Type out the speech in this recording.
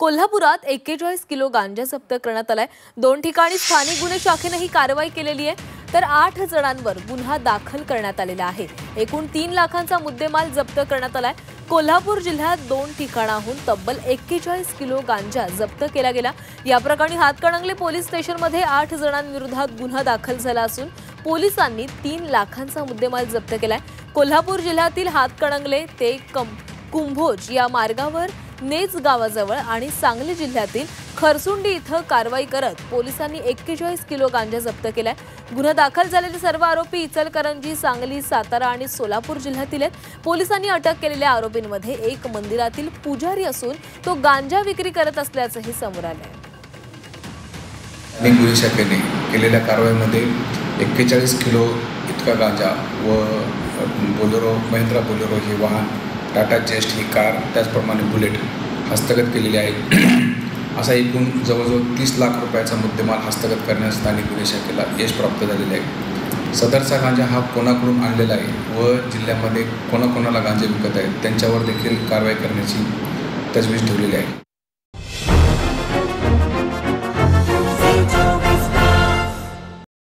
कोल्हापुरात 41 किलो गांजा जप्त करण्यात आलाय। 2 ठिकाणी स्थानिक गुन्हे शाखेने ही कारवाई केलेली आहे, तर 8 जणांवर गुन्हा दाखल करण्यात आलेला आहे। एकूण 3 लाखांचा मुद्देमाल जप्त करण्यात आलाय। कोल्हापूर जिल्ह्यात 2 ठिकाणाहून तब्बल 41 किलो गांजा जप्त केला गेला। या प्रकरणी हातकणंगले पोलीस स्टेशनमध्ये 8 जणांविरोधात गुन्हा दाखल झाला असून पोलिसांनी 3 लाखांचा मुद्देमाल जप्त केलाय। कोल्हापूर जिल्ह्यातील हातकणंगले ते कुंभोज या मार्गावर नेज गावाजवळ आणि सांगली जिल्ह्यातील खरसुंडी इथं कारवाई करत पोलिसांनी 41 किलो गांजा जप्त केलाय। गुन्हा दाखल झालेले सर्व आरोपी इचलकरंजी, सांगली, सातारा आणि सोलापूर जिल्ह्यातील आहेत। पोलिसांनी अटक केलेल्या आरोपींमध्ये एक मंदिरातील पुजारी असून तो गांजा विक्री करत असल्याचंही समोर आलंय। गुन्हे शाखेने केलेल्या कारवाईमध्ये 41 किलो इतका गांजा व बोलेरो, महिंद्रा बोलेरो हे वाहन, टाटा जेस्ट ही कार, त्याचप्रमाणे बुलेट हस्तगत केलेली आहे। असा एकूण जवळजवळ 30 लाख रुपयाचा मुद्देमाल हस्तगत करण्यास स्थानिक गुन्हे शाखेला यश प्राप्त झालेले आहे। सदरचा गांजा हा कोणाकडून आणलेला आहे व जिल्ह्यामध्ये कोणाकोणाला गांजा विकत आहेत त्यांच्यावर देखील कारवाई करण्याची तजवीज ठेवलेली आहे।